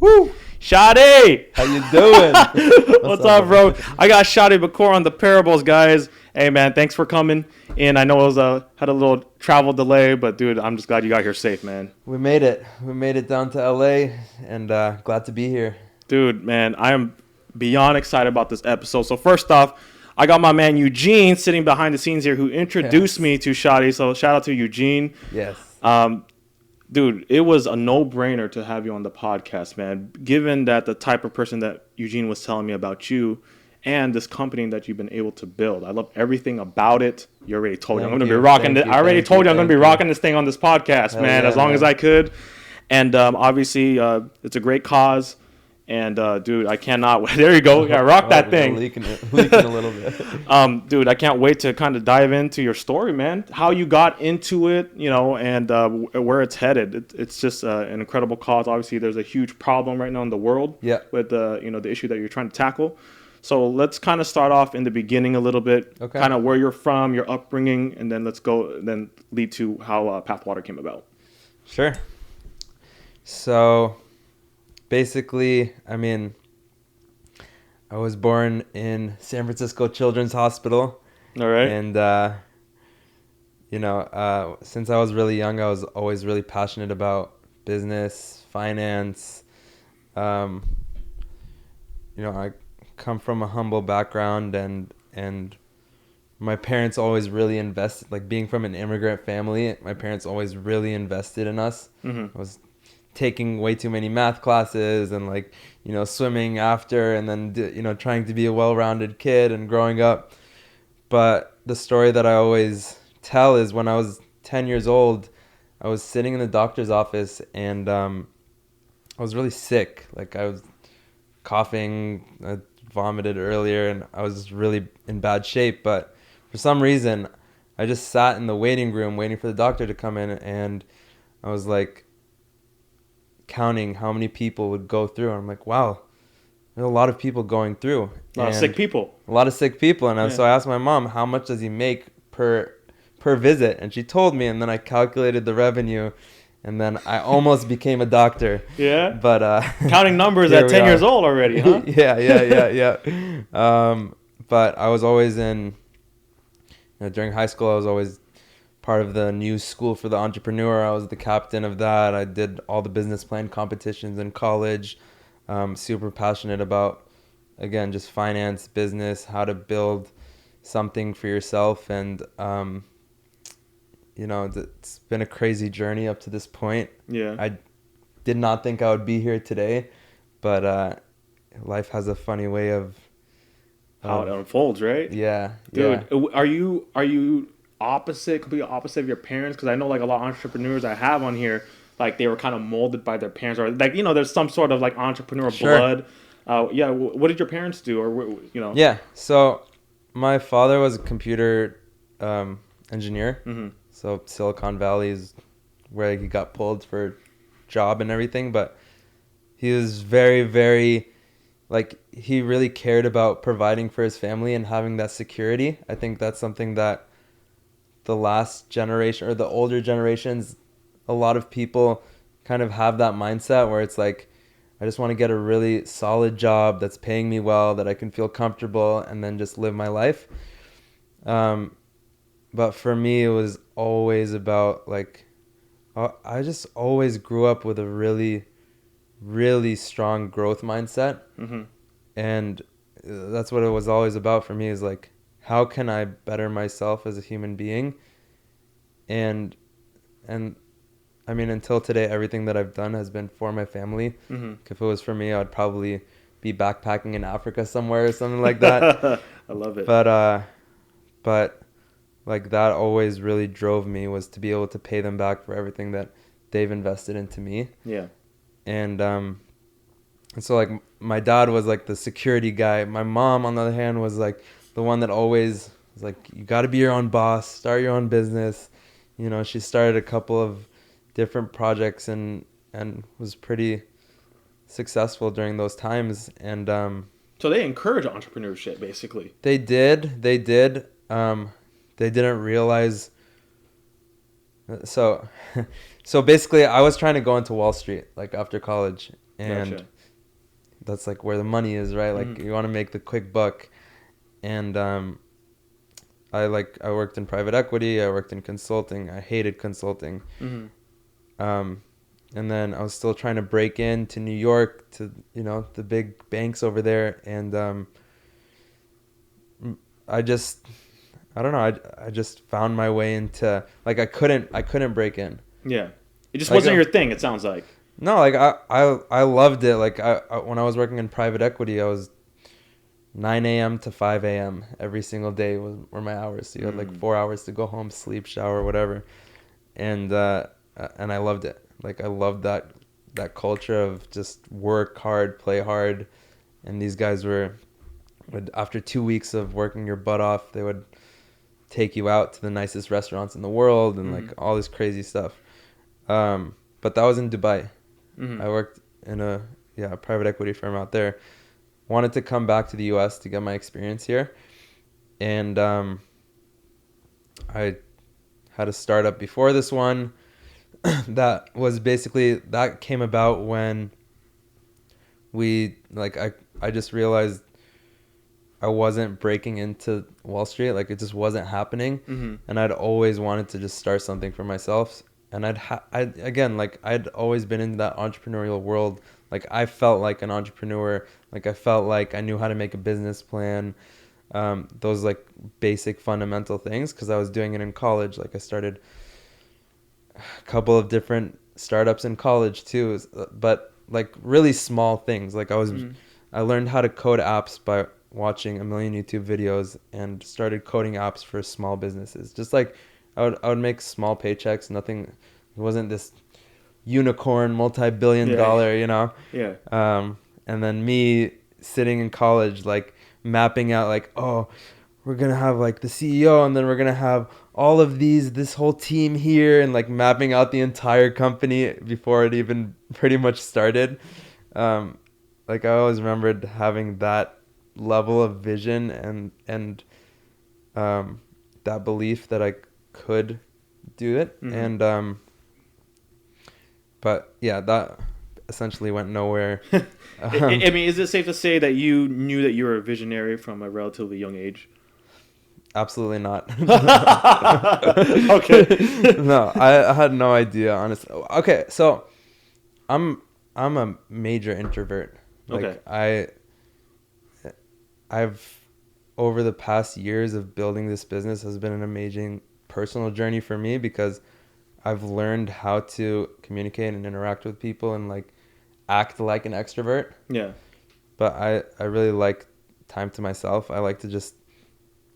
Woo! Shadi! How you doing? What's up, bro? I got Shadi Bakour on the parables, guys. Hey, man, thanks for coming in. I know it was had a little travel delay, but, dude, I'm just glad you got here safe, man. We made it. We made it down to LA, and glad to be here. Dude, man, I am beyond excited about this episode. So, first off, I got my man Eugene sitting behind the scenes here who introduced me to Shadi. So, shout out to Eugene. Yes. Dude, it was a no-brainer to have you on the podcast, man. Given that the type of person that Eugene was telling me about you and this company that you've been able to build. I love everything about it. You already told you I'm going to be rocking it. I already told you I'm going to be rocking this thing on this podcast, man, as long as I could. And obviously, it's a great cause. And, dude, I cannot wait. There you go. Yeah, rock that thing. Leaking a little bit. Dude, I can't wait to kind of dive into your story, man. How you got into it, you know, and where it's headed. It's just an incredible cause. Obviously, there's a huge problem right now in the world with the issue that you're trying to tackle. So let's kind of start off in the beginning a little bit, kind of where you're from, your upbringing, and then let's go then lead to how PathWater came about. Sure. So basically, I mean, I was born in San Francisco Children's Hospital. All right. And, since I was really young, I was always really passionate about business, finance. I come from a humble background, and my parents always really invested, like being from an immigrant family, my parents always really invested in us. I was taking way too many math classes and swimming after, and then trying to be a well-rounded kid and growing up. But the story that I always tell is when I was 10 years old, I was sitting in the doctor's office, and I was really sick. Like, I was coughing, I vomited earlier, and I was really in bad shape. But for some reason, I just sat in the waiting room waiting for the doctor to come in, and I was like counting how many people would go through, and I'm like, wow, there's a lot of people going through. A lot of sick people. And so I asked my mom, how much does he make per visit? And she told me, and then I calculated the revenue, and then I almost became a doctor. Yeah. But counting numbers at 10 years old already, huh? Yeah. But I was always during high school, I was always part of the new school for the entrepreneur. I was the captain of that. I did all the business plan competitions in college. Super passionate about, again, just finance, business, how to build something for yourself. And, it's been a crazy journey up to this point. Yeah. I did not think I would be here today, but life has a funny way of how it unfolds, right? Yeah. Dude, are you completely opposite of your parents? Because I know, like, a lot of entrepreneurs I have on here, like, they were kind of molded by their parents, or like, there's some sort of like entrepreneur blood. What did your parents do, or Yeah. So my father was a computer engineer. So Silicon Valley is where he got pulled for job and everything, but he was very, very, he really cared about providing for his family and having that security. I think that's something that the last generation or the older generations, a lot of people kind of have that mindset where it's like, I just want to get a really solid job that's paying me well, that I can feel comfortable, and then just live my life. But for me, it was always about, I just always grew up with a really, really strong growth mindset. And that's what it was always about for me, is how can I better myself as a human being? And I mean, until today, everything that I've done has been for my family. If it was for me, I'd probably be backpacking in Africa somewhere or something like that. I love it. But that always really drove me, was to be able to pay them back for everything that they've invested into me. Yeah. And so my dad was the security guy. My mom, on the other hand, was the one that always was you got to be your own boss, start your own business. She started a couple of different projects and was pretty successful during those times. And so they encourage entrepreneurship, basically. They did. They didn't realize. So basically, I was trying to go into Wall Street after college, and Gotcha. that's like where the money is, right? Like you want to make the quick buck. And I worked in private equity, I worked in consulting. I hated consulting. And then I was still trying to break into New York to, the big banks over there. And I don't know, I just found my way into, like, I couldn't break in. Yeah. It just Like, wasn't your thing, it sounds like. No, like I loved it. Like I when I was working in private equity, I was 9 a.m. to 5 a.m. every single day were my hours. So you had like 4 hours to go home, sleep, shower, whatever. And I loved it. Like I loved that culture of just work hard, play hard. And these guys would, after 2 weeks of working your butt off, they would take you out to the nicest restaurants in the world and like all this crazy stuff. But that was in Dubai. I worked in a private equity firm out there. Wanted to come back to the US to get my experience here. And I had a startup before this one that came about when I just realized I wasn't breaking into Wall Street. Like it just wasn't happening. And I'd always wanted to just start something for myself. And I'd always been in that entrepreneurial world. Like I felt like an entrepreneur. Like I felt like I knew how to make a business plan. Those like basic fundamental things, because I was doing it in college. Like I started a couple of different startups in college too, but like really small things. Like I learned how to code apps by watching a million YouTube videos and started coding apps for small businesses. Just like I would make small paychecks. Nothing. It wasn't this unicorn, multi-billion dollar, Yeah. And then me sitting in college, like mapping out, like, oh, we're gonna have like the CEO, and then we're gonna have all of this whole team here, and like mapping out the entire company before it even pretty much started. Like I always remembered having that level of vision and that belief that I could do it. And but yeah, that essentially went nowhere. I mean, is it safe to say that you knew that you were a visionary from a relatively young age? Absolutely not. Okay. No, I had no idea, honestly. Okay, so I'm a major introvert. Like I've over the past years of building this business has been an amazing personal journey for me, because I've learned how to communicate and interact with people and like act like an extrovert. Yeah. But I really like time to myself. I like to just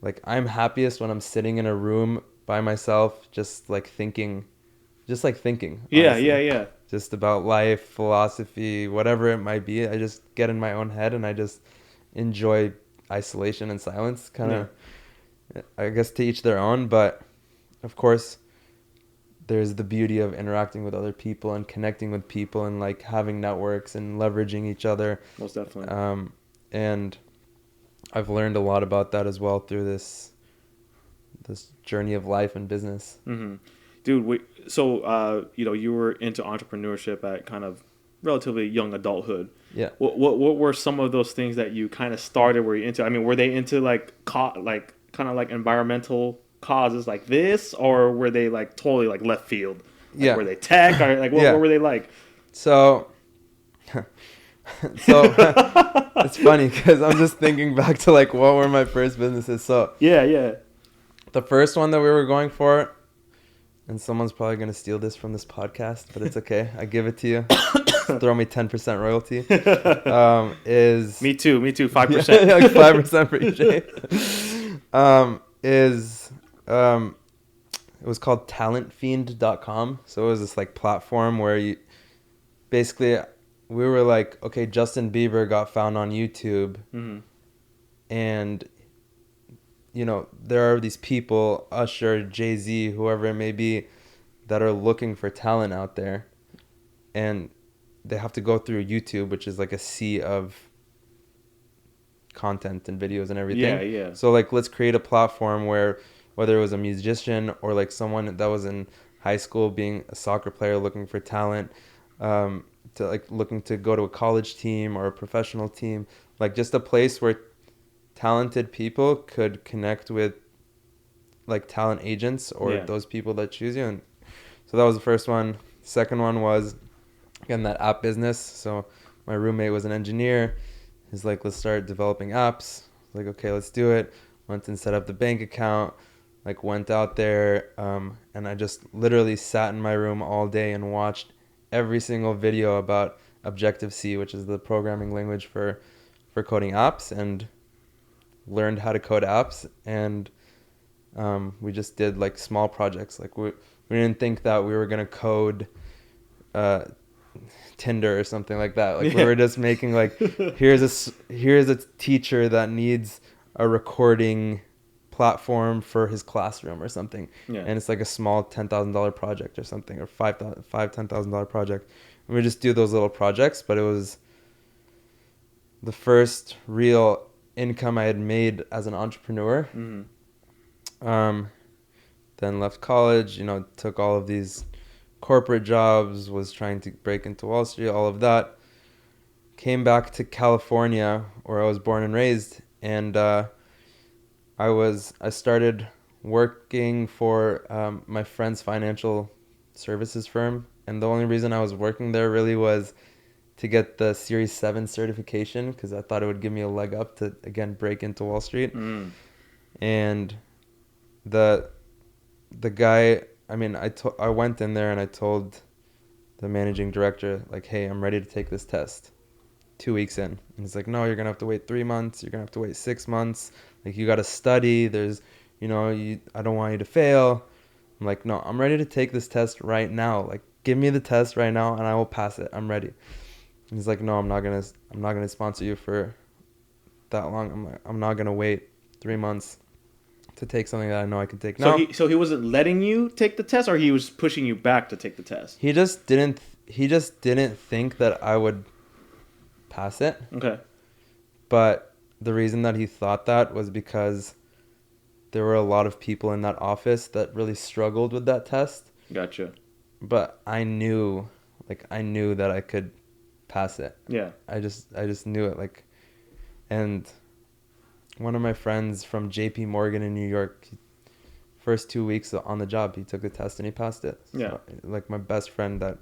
like, I'm happiest when I'm sitting in a room by myself, just like thinking. Honestly. Yeah. Just about life, philosophy, whatever it might be. I just get in my own head and I just enjoy isolation and silence. Kind of, I guess, to each their own. But of course, there's the beauty of interacting with other people and connecting with people and like having networks and leveraging each other. Most definitely. And I've learned a lot about that as well through this journey of life and business. Dude, so you were into entrepreneurship at kind of relatively young adulthood. Yeah. What were some of those things that you kind of started? Were you into? I mean, were they into like kind of like environmental causes like this, or were they like totally like left field? Like, were they tech, or like what were they like? So it's funny because I'm just thinking back to like what were my first businesses. So the first one that we were going for, and someone's probably gonna steal this from this podcast, but it's okay. I give it to you. Throw me 10% royalty. Is me too 5%. Like 5% for each. It was called talentfiend.com. So it was this like platform where you basically, we were like, okay, Justin Bieber got found on YouTube, and there are these people, Usher, Jay-Z, whoever it may be, that are looking for talent out there, and they have to go through YouTube, which is like a sea of content and videos and everything. Yeah. So like, let's create a platform where whether it was a musician or like someone that was in high school being a soccer player looking for talent, to like looking to go to a college team or a professional team, like just a place where talented people could connect with like talent agents or those people that choose you. And so that was the first one. Second one was, again, that app business. So my roommate was an engineer. He's like, let's start developing apps. Like, okay, let's do it. Went and set up the bank account. Like, went out there, and I just literally sat in my room all day and watched every single video about Objective-C, which is the programming language for coding apps, and learned how to code apps. And we just did like small projects. Like we didn't think that we were gonna code Tinder or something like that. Like we were just making like, here's a teacher that needs a recording platform for his classroom or something. And it's like a small $10,000 project or something, or $10,000 project. And we just do those little projects. But it was the first real income I had made as an entrepreneur. Then left college, took all of these corporate jobs, was trying to break into Wall Street, all of that. Came back to California, where I was born and raised, and I started working for my friend's financial services firm. And the only reason I was working there really was to get the Series 7 certification, because I thought it would give me a leg up to, again, break into Wall Street. And the guy, I went in there and I told the managing director, like, hey, I'm ready to take this test 2 weeks in. And he's like, no, you're going to have to wait 3 months. You're going to have to wait 6 months. Like, you got to study. There's, I don't want you to fail. I'm like, no, I'm ready to take this test right now. Like, give me the test right now and I will pass it. I'm ready. And he's like, no, I'm not going to sponsor you for that long. I'm like, I'm not going to wait 3 months to take something that I know I can take now. So he wasn't letting you take the test, or he was pushing you back to take the test? He just didn't think that I would pass it. Okay. But the reason that he thought that was because there were a lot of people in that office that really struggled with that test. Gotcha. But I knew that I could pass it. Yeah. I just knew it, like. And one of my friends from JP Morgan in New York, first 2 weeks on the job, he took the test and he passed it. So, yeah. Like my best friend that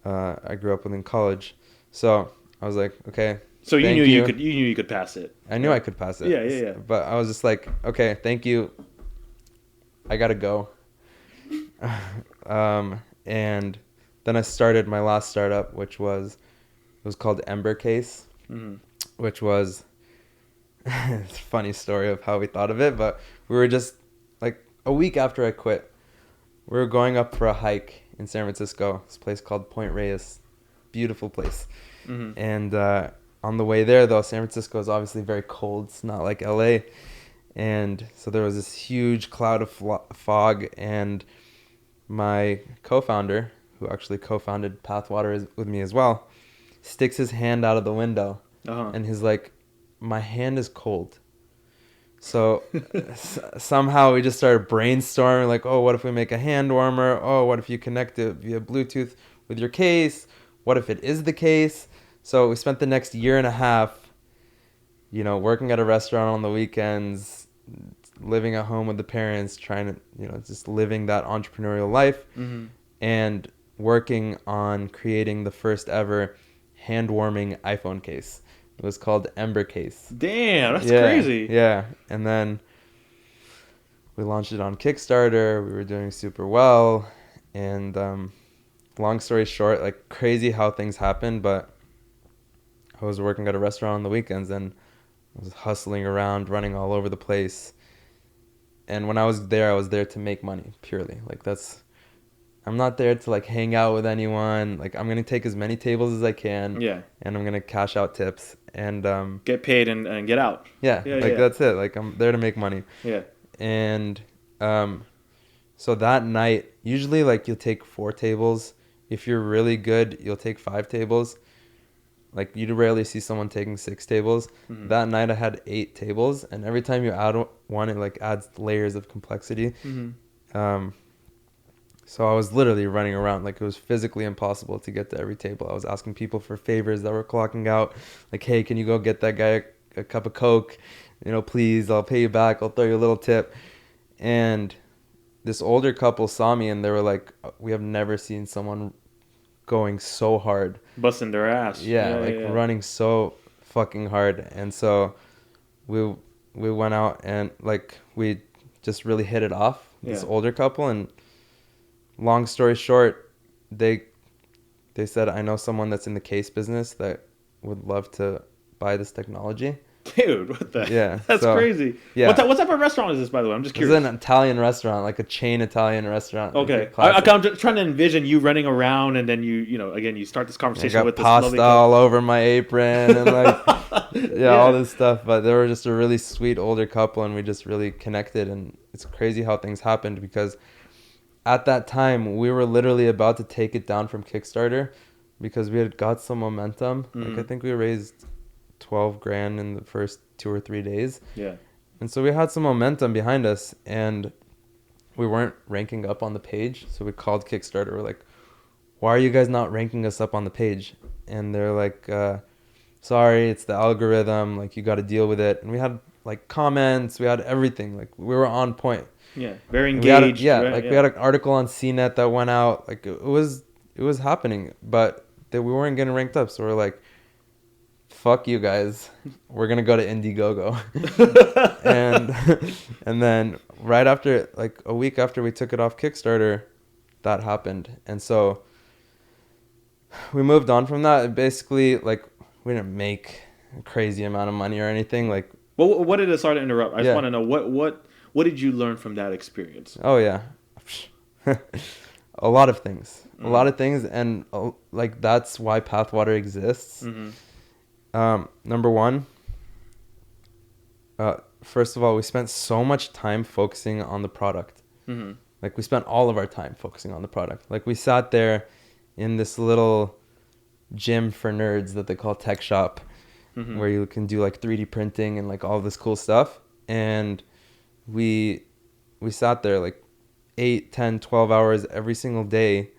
I grew up with in college. So I was like, okay. So you knew you could pass it. I knew I could pass it. Yeah. But I was just like, okay, thank you. I gotta go. And then I started my last startup, which was called Ember Case, which was. It's a funny story of how we thought of it, but we were just like a week after I quit, we were going up for a hike in San Francisco, this place called Point Reyes, beautiful place. And on the way there, though, San Francisco is obviously very cold. It's not like LA. And so there was this huge cloud of fog, and my co-founder, who actually co-founded PathWater with me as well, sticks his hand out of the window, and he's like, my hand is cold. So somehow we just started brainstorming, like, oh, what if we make a hand warmer? Oh, what if you connect it via Bluetooth with your case? What if it is the case? So we spent the next year and a half, working at a restaurant on the weekends, living at home with the parents, trying to, just living that entrepreneurial life, and working on creating the first ever hand warming iPhone case. It was called Ember Case. Damn, that's crazy. Yeah. And then we launched it on Kickstarter. We were doing super well. And long story short, like, crazy how things happen. But I was working at a restaurant on the weekends, and I was hustling around, running all over the place. And when I was there to make money, purely. Like, I'm not there to, like, hang out with anyone. Like, I'm going to take as many tables as I can. Yeah. And I'm going to cash out tips and get paid and get out. Yeah. That's it. Like, I'm there to make money. Yeah. And so that night, usually, like, you'll take 4 tables. If you're really good, you'll take 5 tables. Like, you rarely see someone taking 6 tables. That night I had 8 tables, and every time you add one, it, like, adds layers of complexity. So I was literally running around. Like, it was physically impossible to get to every table. I was asking people for favors that were clocking out. Like, hey, can you go get that guy a cup of Coke? You know, please, I'll pay you back. I'll throw you a little tip. And this older couple saw me and they were like, we have never seen someone going so hard. Busting their ass. Yeah, like running so fucking hard. And so we went out and like we just really hit it off, this older couple. And long story short, they said, I know someone that's in the case business that would love to buy this technology. Dude, what the? Yeah, that's crazy. Yeah. What type of restaurant is this, by the way? I'm just curious. It's an Italian restaurant, like a chain Italian restaurant. Okay, I'm just trying to envision you running around, and then you start this conversation with this pasta all over my apron and like all this stuff. But they were just a really sweet older couple, and we just really connected. And it's crazy how things happened because at that time we were literally about to take it down from Kickstarter because we had got some momentum. Like I think we raised $12,000 in the first 2 or 3 days. Yeah. And so we had some momentum behind us and we weren't ranking up on the page. So we called Kickstarter. We're like, why are you guys not ranking us up on the page? And they're like, sorry, it's the algorithm. Like, you got to deal with it. And we had like comments. We had everything. Like, we were on point. Yeah. Very engaged. We had an article on CNET that went out. Like, it was happening, but we weren't getting ranked up. So we're like, fuck you guys, we're gonna go to Indiegogo. and then right after, like a week after we took it off Kickstarter, that happened. And so we moved on from that. Basically, like, we didn't make a crazy amount of money or anything. Like, well, what did it start to interrupt? I just want to know what did you learn from that experience? Oh yeah. a lot of things. And like, that's why PathWater exists. Number one, first of all, we spent so much time focusing on the product. Like, we spent all of our time focusing on the product. Like, we sat there in this little gym for nerds that they call Tech Shop, where you can do like 3D printing and like all this cool stuff. And we sat there like 8, 10, 12 hours every single day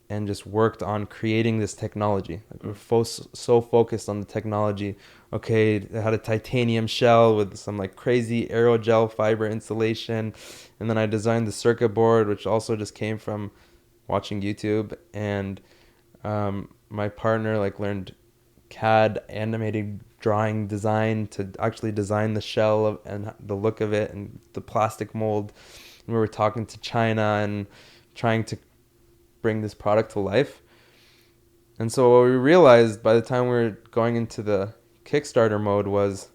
and just worked on creating this technology. Like, we're so focused on the technology. Okay, it had a titanium shell with some like crazy aerogel fiber insulation. And then I designed the circuit board, which also just came from watching YouTube. And my partner like learned CAD animated drawing design to actually design the shell and the look of it and the plastic mold. And we were talking to China and trying to bring this product to life. And so what we realized by the time we were going into the Kickstarter mode was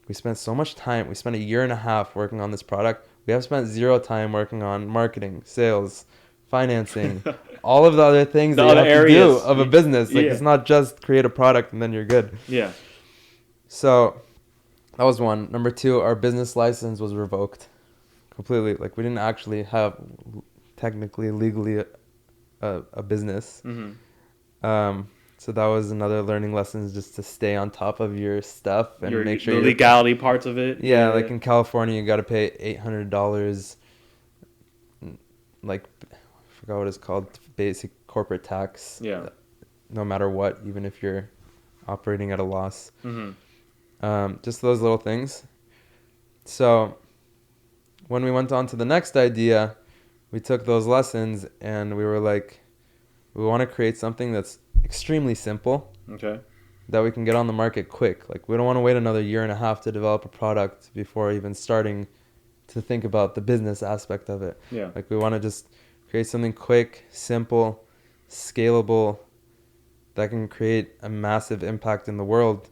we spent so much time. We spent 1.5 years working on this product. We have spent 0 time working on marketing, sales, financing, all of the other things that you have to do of a business. Like, it's not just create a product and then you're good. Yeah. So that was one. Number 2, our business license was revoked completely. Like, we didn't actually have technically, legally a business. So that was another learning lesson, just to stay on top of your stuff and make sure the legality parts of it. Yeah, like in California, you got to pay $800. Like, I forgot what it's called, basic corporate tax. Yeah. No matter what, even if you're operating at a loss. Just those little things. So when we went on to the next idea, we took those lessons and we were like, we want to create something that's extremely simple. Okay. That we can get on the market quick. Like, we don't want to wait another 1.5 years to develop a product before even starting to think about the business aspect of it. Yeah. Like, we want to just create something quick, simple, scalable, that can create a massive impact in the world.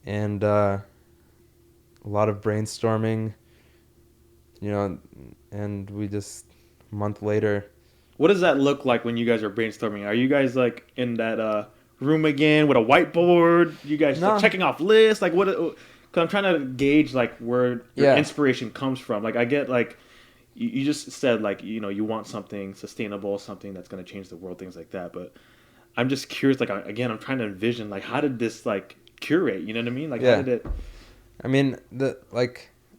And a lot of brainstorming, and we just, a month later. What does that look like when you guys are brainstorming? Are you guys like in that room again with a whiteboard? You guys like checking off lists? Like, what? Because I'm trying to gauge like where your inspiration comes from. Like, I get like you just said like you want something sustainable, something that's going to change the world, things like that. But I'm just curious. Like, again, I'm trying to envision like how did this like curate? You know what I mean? Like, how did it? I mean, the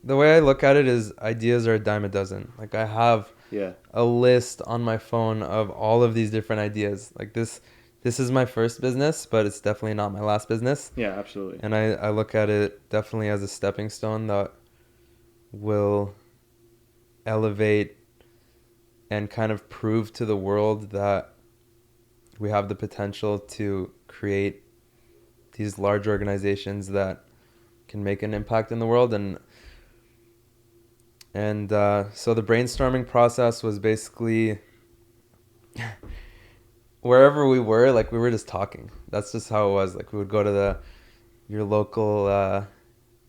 way I look at it is ideas are a dime a dozen. Like, I have Yeah. a list on my phone of all of these different ideas. Like this is my first business, but it's definitely not my last business. Yeah, absolutely. And I look at it definitely as a stepping stone that will elevate and kind of prove to the world that we have the potential to create these large organizations that can make an impact in the world. And so the brainstorming process was basically wherever we were, like we were just talking. That's just how it was. Like we would go to your local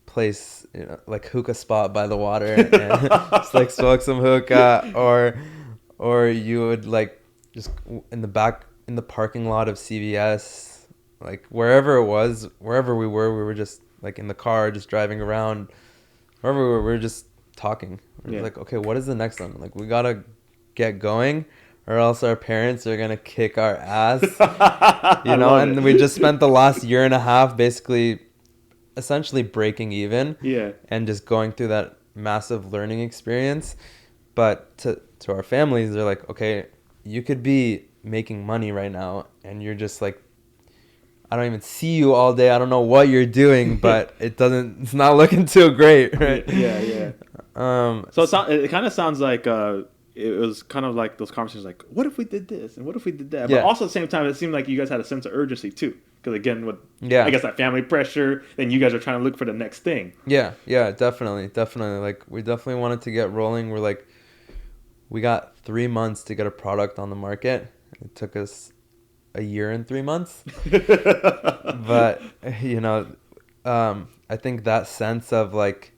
place, you know, like hookah spot by the water, and just like smoke some hookah, or you would like just in the parking lot of CVS, like wherever it was, wherever we were just like in the car, just driving around, wherever we were just talking. We're like, okay, what is the next one? Like we gotta get going, or else our parents are gonna kick our ass, you know. And we just spent the last year and a half basically essentially breaking even, and just going through that massive learning experience. But to our families, they're like, okay, you could be making money right now and you're just like, I don't even see you all day, I don't know what you're doing, but it's not looking too great, right? So it kind of sounds like it was kind of like those conversations like, what if we did this and what if we did that? But also at the same time, it seemed like you guys had a sense of urgency too. Because again, I guess that family pressure, then you guys are trying to look for the next thing. Yeah, definitely. Like we definitely wanted to get rolling. We're like, we got 3 months to get a product on the market. It took us a year and 3 months. But, you know, I think that sense of like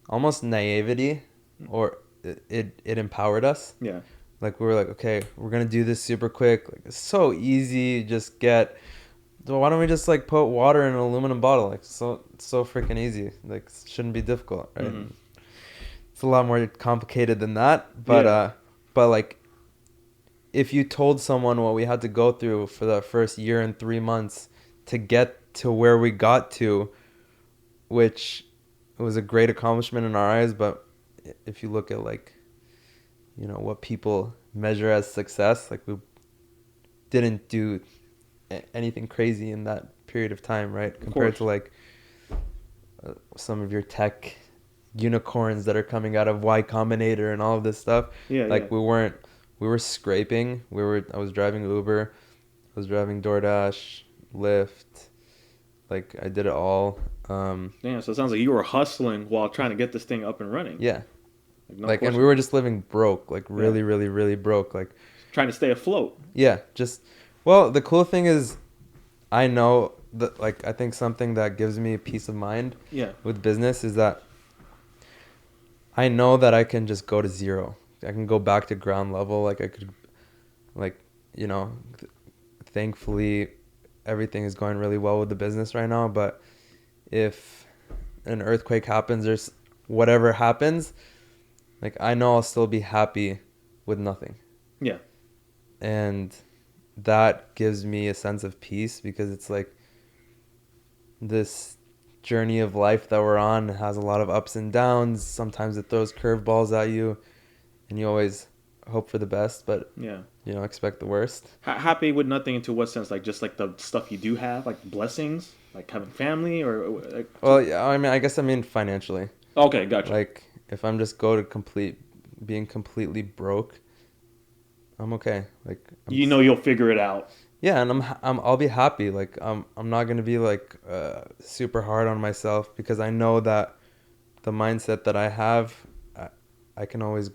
almost naivety, or it empowered us. Yeah. Like we were like, okay, we're going to do this super quick. Like it's so easy. Just why don't we just like put water in an aluminum bottle? Like so freaking easy. Like it shouldn't be difficult, right? Mm-hmm. It's a lot more complicated than that. But but like if you told someone what we had to go through for the first year and 3 months to get to where we got to, which was a great accomplishment in our eyes, but if you look at like, you know, what people measure as success, like we didn't do anything crazy in that period of time, right? Compared to like some of your tech unicorns that are coming out of Y Combinator and all of this stuff. We were scraping. I was driving Uber, I was driving DoorDash, Lyft, like I did it all. Damn, so it sounds like you were hustling while trying to get this thing up and running. Yeah. And we were just living broke, like really, really, really broke, like trying to stay afloat. Yeah, well, the cool thing is, I know that, like, I think something that gives me peace of mind with business is that I know that I can just go to zero. I can go back to ground level. Like, I could, like, you know, thankfully, everything is going really well with the business right now. But if an earthquake happens or whatever happens, like, I know I'll still be happy with nothing. Yeah. And that gives me a sense of peace, because it's like this journey of life that we're on has a lot of ups and downs. Sometimes it throws curveballs at you, and you always hope for the best, but you know, expect the worst. Happy with nothing into what sense? Like just like the stuff you do have, like blessings, like having family, or like... Well, yeah, I guess I mean financially. Okay, gotcha. Like if I'm just being completely broke, I'm okay. Like you'll figure it out. Yeah, and I'll be happy. Like I'm not gonna be like super hard on myself, because I know that the mindset that I have, I can always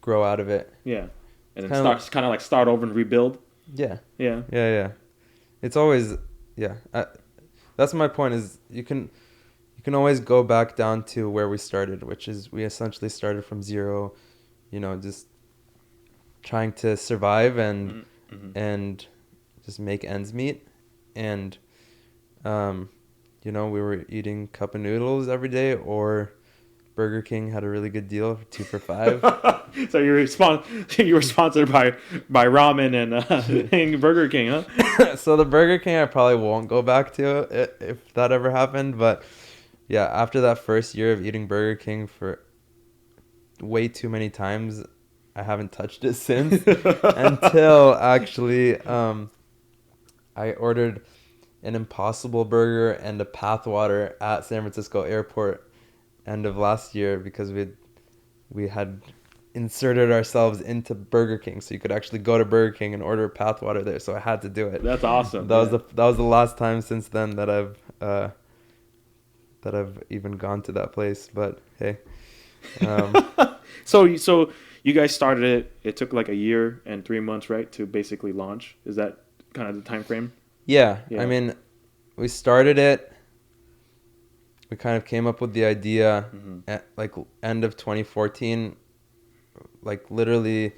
grow out of it. Yeah, and then start over and rebuild. Yeah. It's always that's my point. Is you can always go back down to where we started, which is we essentially started from zero. You know, just trying to survive and just make ends meet. And you know, we were eating cup of noodles every day, or Burger King had a really good deal, 2 for $5. So you were sponsored by ramen and Burger King, huh? So the Burger King I probably won't go back to if that ever happened. But yeah, after that first year of eating Burger King for way too many times, I haven't touched it since until actually I ordered an Impossible Burger and a PathWater at San Francisco Airport end of last year because we had inserted ourselves into Burger King, so you could actually go to Burger King and order PathWater there. So I had to do it. That's awesome. That was the last time since then that I've even gone to that place. But hey, So you guys started it. It took like a year and 3 months, right, to basically launch. Is that kind of the time frame? yeah. I mean, we started it. We kind of came up with the idea at like end of 2014, like literally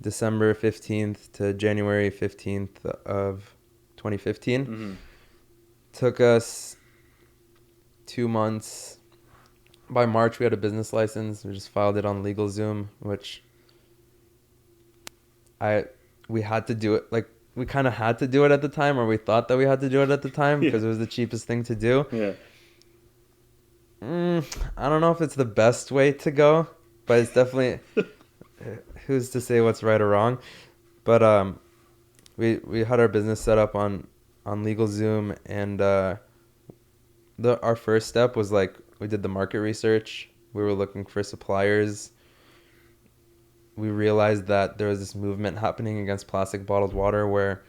December 15th to January 15th of 2015. Took us 2 months. By March, we had a business license. We just filed it on LegalZoom, which we had to do it. Like, we kind of had to do it at the time, or we thought that we had to do it at the time because it was the cheapest thing to do. Yeah. I don't know if it's the best way to go, but it's definitely who's to say what's right or wrong. But we had our business set up on LegalZoom, and our first step was like we did the market research. We were looking for suppliers. We realized that there was this movement happening against plastic bottled water where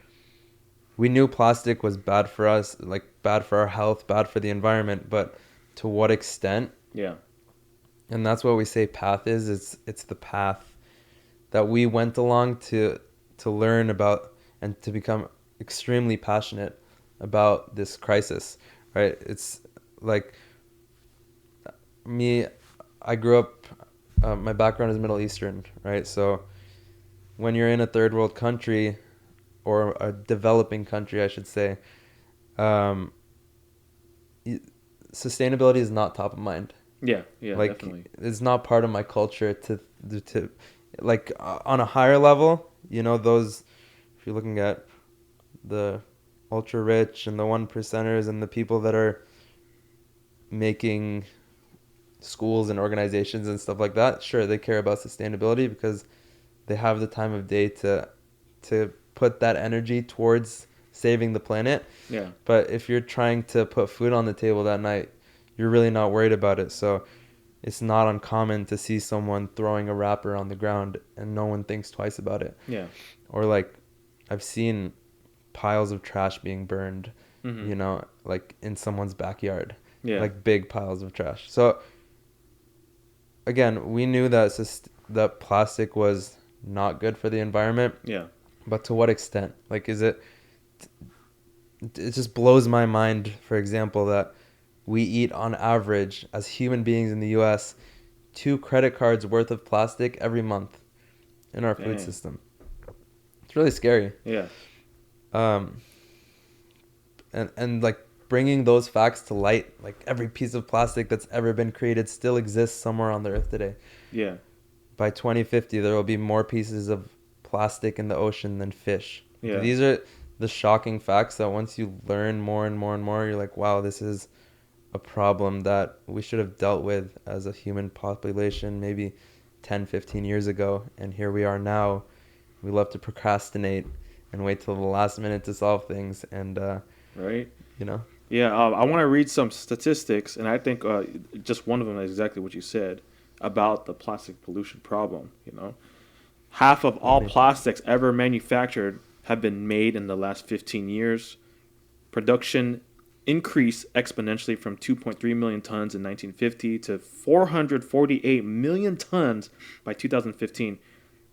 we knew plastic was bad for us, like bad for our health, bad for the environment, but to what extent? Yeah. And that's what we say path is. It's the path that we went along to learn about and to become extremely passionate about this crisis, right? It's like me, I grew up, my background is Middle Eastern, right? So when you're in a third world country, or a developing country, I should say, sustainability is not top of mind. Yeah, like, definitely. It's not part of my culture to like on a higher level, those, if you're looking at the ultra rich and the 1%ers and the people that are making schools and organizations and stuff like that, sure, they care about sustainability because they have the time of day to put that energy towards saving the planet. Yeah. But if you're trying to put food on the table that night, you're really not worried about it. So it's not uncommon to see someone throwing a wrapper on the ground and no one thinks twice about it. Yeah. Or like I've seen piles of trash being burned, like in someone's backyard. Yeah. Like big piles of trash. So again, we knew that plastic was not good for the environment. Yeah. But to what extent? Like, it just blows my mind, for example, that we eat on average as human beings in the US 2 credit cards worth of plastic every month in our food system. It's really scary. Yeah. And like bringing those facts to light, like every piece of plastic that's ever been created still exists somewhere on the earth today. Yeah. By 2050, there will be more pieces of plastic in the ocean than fish. Yeah. These are the shocking facts that once you learn more and more and more, you're like, wow, this is a problem that we should have dealt with as a human population maybe 10, 15 years ago. And here we are now. We love to procrastinate and wait till the last minute to solve things. And, right. Yeah, I want to read some statistics, and I think just one of them is exactly what you said about the plastic pollution problem. Half of all plastics ever manufactured have been made in the last 15 years. Production increased exponentially from 2.3 million tons in 1950 to 448 million tons by 2015.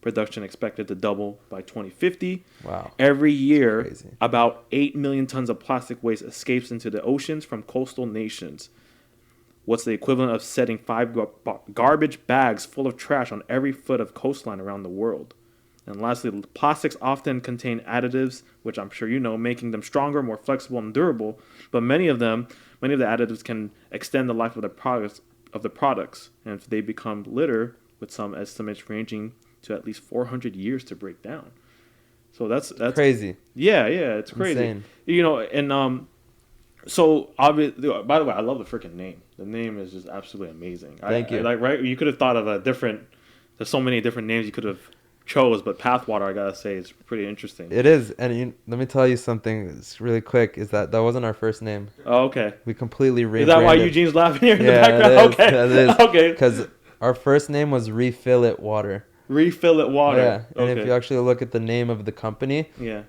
Production expected to double by 2050. Wow. Every year, Crazy. about 8 million tons of plastic waste escapes into the oceans from coastal nations. What's the equivalent of setting 5 garbage bags full of trash on every foot of coastline around the world. And lastly, plastics often contain additives, which I'm sure you know, making them stronger, more flexible, and durable. But many of the additives can extend the life of the products, and if they become litter, with some estimates ranging to at least 400 years to break down. So that's crazy. Yeah, it's crazy. Insane. So obviously, by the way, I love the freaking name. The name is just absolutely amazing. Thank you. Right? You could have thought of a different there's so many different names you could have chose, but PathWater, I gotta say, is pretty interesting. It is, and let me tell you something really quick. Is that wasn't our first name? Oh, okay. We completely rebranded. Is that why Eugene's laughing here in the Yeah, background? it is, Okay. that is. Okay. Because our first name was Refill It Water. Refill It Water. Yeah, and Okay. if you actually look at the name of the company, Yeah.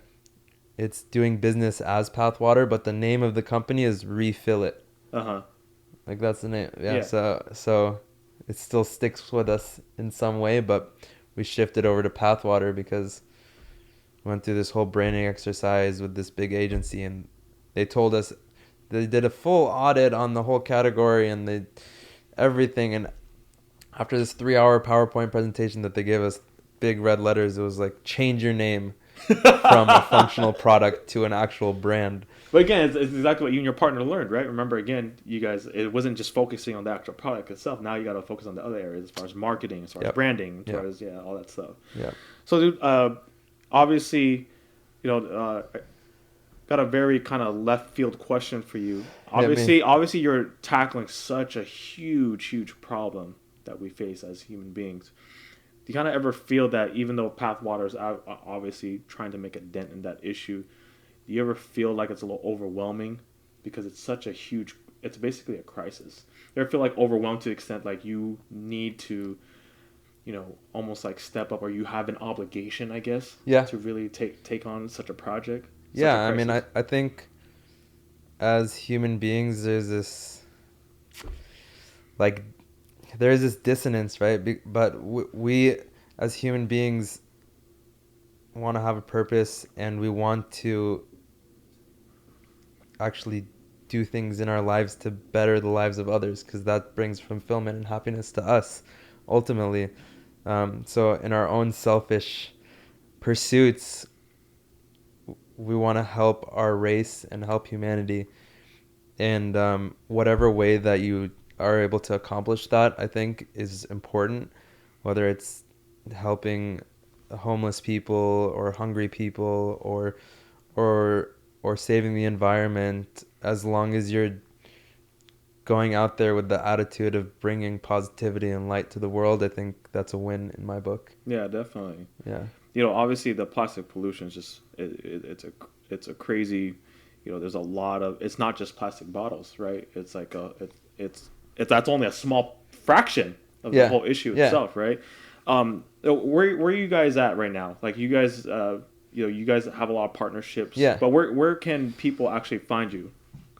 it's doing business as PathWater, but the name of the company is Refill It. Uh-huh. Like that's the name. Yeah. Yeah. So it still sticks with us in some way, but we shifted over to PathWater because we went through this whole branding exercise with this big agency, and they told us they did a full audit on the whole category and everything. And after this 3-hour PowerPoint presentation that they gave us, big red letters, it was like, change your name from a functional product to an actual brand. But again, it's exactly what you and your partner learned, right? Remember, again, you guys, it wasn't just focusing on the actual product itself. Now you got to focus on the other areas as far as marketing, as far as branding, as far as, all that stuff. Yeah. So, dude, obviously, got a very kind of left field question for you. Obviously, you're tackling such a huge problem that we face as human beings. Do you kind of ever feel that even though PathWater is obviously trying to make a dent in that issue, do you ever feel like it's a little overwhelming because it's such a huge, it's basically a crisis? Do you ever feel like overwhelmed to the extent like you need to, almost like step up, or you have an obligation, I guess, to really take on such a project? Yeah, I mean, I think as human beings, there's this dissonance, right? But we as human beings want to have a purpose, and we want to actually do things in our lives to better the lives of others, because that brings fulfillment and happiness to us ultimately. So in our own selfish pursuits, we want to help our race and help humanity, and whatever way that you are able to accomplish that, I think, is important, whether it's helping homeless people or hungry people or saving the environment. As long as you're going out there with the attitude of bringing positivity and light to the world, I think that's a win in my book. Yeah, definitely. Yeah. Obviously the plastic pollution is just it's a crazy. There's a lot of, it's not just plastic bottles, right? It's like it's that's only a small fraction of the whole issue itself, right? Where are you guys at right now? Like you guys, you guys have a lot of partnerships. Yeah. But where can people actually find you?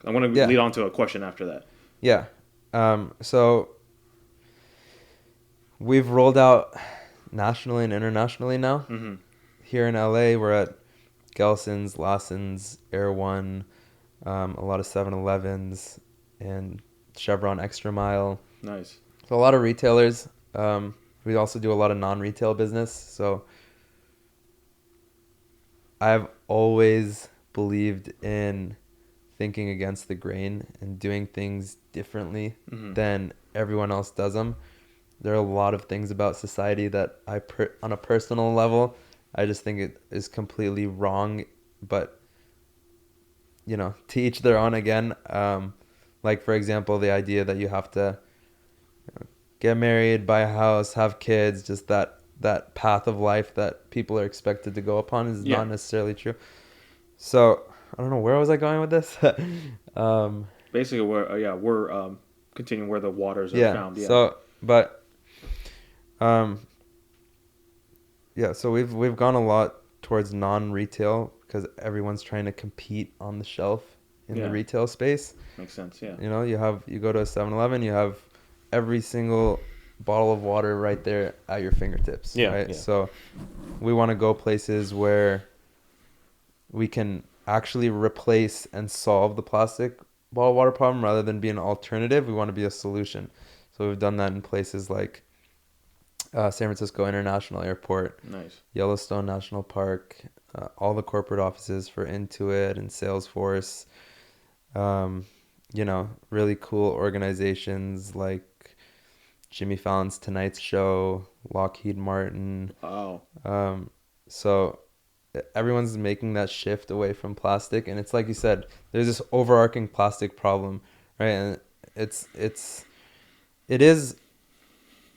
I want to lead on to a question after that. Yeah. So we've rolled out nationally and internationally now. Mm-hmm. Here in LA, we're at Gelson's, Lawson's, Air One, a lot of 7-Elevens, and Chevron Extra Mile. Nice. So a lot of retailers. We also do a lot of non-retail business. So I've always believed in thinking against the grain and doing things differently than everyone else does them. There are a lot of things about society that on a personal level, I just think it is completely wrong. But, to each their own again. Like, for example, the idea that you have to get married, buy a house, have kids, just that path of life that people are expected to go upon is not necessarily true. So, I don't know, where was I going with this? Basically, we're continuing where the waters are found. Yeah. So, but, so we've gone a lot towards non-retail because everyone's trying to compete on the shelf in the retail space. Makes sense. Yeah. You go to a 7-Eleven, you have every single bottle of water right there at your fingertips. Yeah. Right. Yeah. So we want to go places where we can actually replace and solve the plastic bottled water problem rather than be an alternative. We want to be a solution. So we've done that in places like San Francisco International Airport, nice, Yellowstone National Park, all the corporate offices for Intuit and Salesforce. Really cool organizations like Jimmy Fallon's Tonight Show, Lockheed Martin. Wow. So everyone's making that shift away from plastic, and it's like you said, there's this overarching plastic problem, right? And it is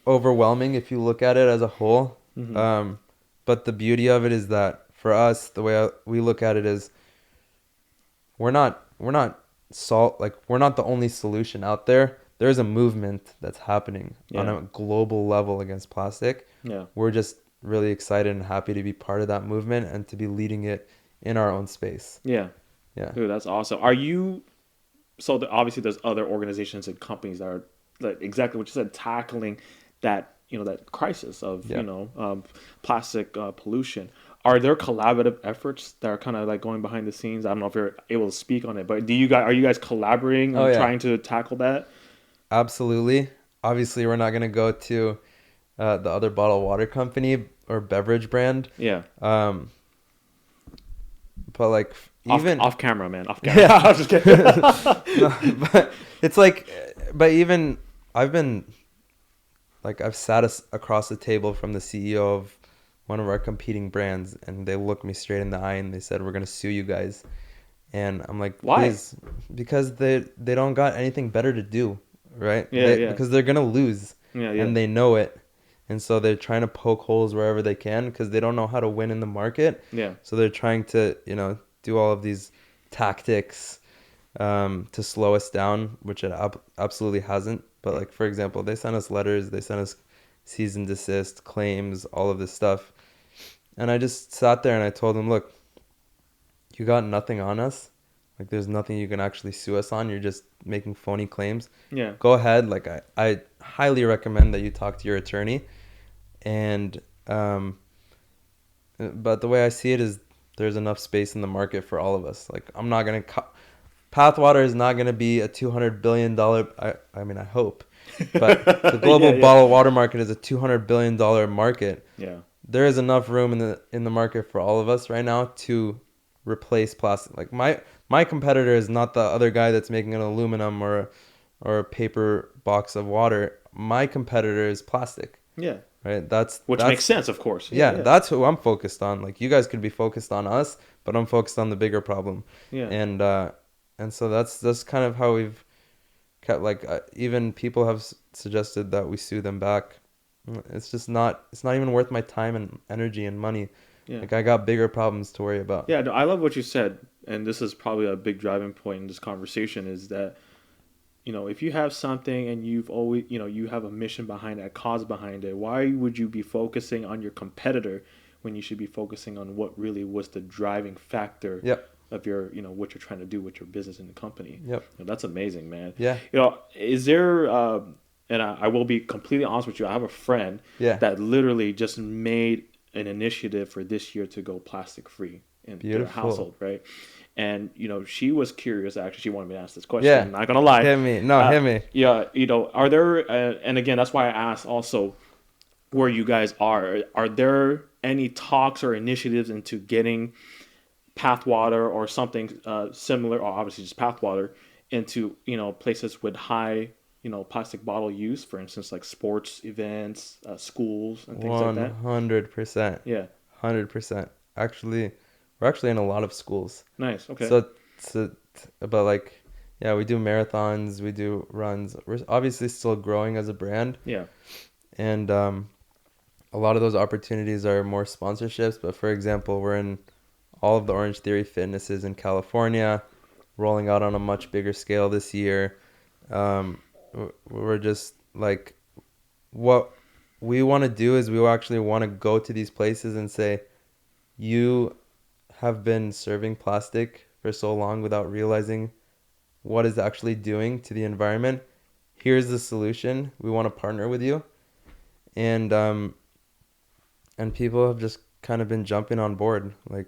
overwhelming if you look at it as a whole. But the beauty of it is that for us, the way we look at it is we're not we're not the only solution out there. There's a movement that's happening on a global level against plastic. Yeah. We're just really excited and happy to be part of that movement and to be leading it in our own space. Yeah. Yeah. Dude, that's awesome. Are you, so obviously there's other organizations and companies that are like exactly what you said, tackling that, that crisis of, plastic pollution. Are there collaborative efforts that are kind of like going behind the scenes? I don't know if you're able to speak on it, but are you guys collaborating on trying to tackle that? Absolutely. Obviously, we're not going to go to the other bottled water company or beverage brand. Yeah. But like even off camera, man. Off camera. Yeah. I'm just kidding. No, but it's like, but even I've sat across the table from the CEO of one of our competing brands, and they looked me straight in the eye and they said, "We're gonna sue you guys." And I'm like, "Why?" Please, because they don't got anything better to do, right? Yeah. Because they're gonna lose, and they know it, and so they're trying to poke holes wherever they can because they don't know how to win in the market. Yeah. So they're trying to do all of these tactics to slow us down, which it absolutely hasn't. But like, for example, they sent us letters, they sent us cease and desist claims, all of this stuff. And I just sat there and I told them, look, you got nothing on us. Like, there's nothing you can actually sue us on. You're just making phony claims. Yeah. Go ahead. Like, I highly recommend that you talk to your attorney. And, but the way I see it is there's enough space in the market for all of us. Like, I'm not going to, PathWater is not going to be a $200 billion, I mean, I hope. But the global bottled water market is a $200 billion market. Yeah. There is enough room in the market for all of us right now to replace plastic. Like my competitor is not the other guy that's making an aluminum or a paper box of water. My competitor is plastic. Yeah. Right. Which makes sense, of course. Yeah, that's who I'm focused on. Like, you guys could be focused on us, but I'm focused on the bigger problem. Yeah. And so that's kind of how we've kept, like, even people have suggested that we sue them back. It's not even worth my time and energy and money. Yeah. Like, I got bigger problems to worry about. Yeah, no, I love what you said, and this is probably a big driving point in this conversation, is that, if you have something and you've always, you have a mission behind it, a cause behind it, why would you be focusing on your competitor when you should be focusing on what really was the driving factor of your, what you're trying to do with your business and the company? Yep. That's amazing, man. Yeah. Is there, and I will be completely honest with you, I have a friend that literally just made an initiative for this year to go plastic free in their household, right? And she was curious. Actually, she wanted me to ask this question. Yeah. I'm not gonna lie. Hit me. Yeah, are there? And again, that's why I asked also where you guys are. Are there any talks or initiatives into getting PathWater or something similar, or obviously just PathWater, into places with high plastic bottle use, for instance, like sports events, schools, and things like that? 100%. Yeah. 100%. Actually, we're actually in a lot of schools. Nice. Okay. So but like, yeah, we do marathons, we do runs. We're obviously still growing as a brand. Yeah. And a lot of those opportunities are more sponsorships. But for example, we're in all of the Orange Theory Fitnesses in California, rolling out on a much bigger scale this year. We're just like, what we want to do is we actually want to go to these places and say, you have been serving plastic for so long without realizing what it's actually doing to the environment. Here's the solution. We want to partner with you. And people have just kind of been jumping on board. Like,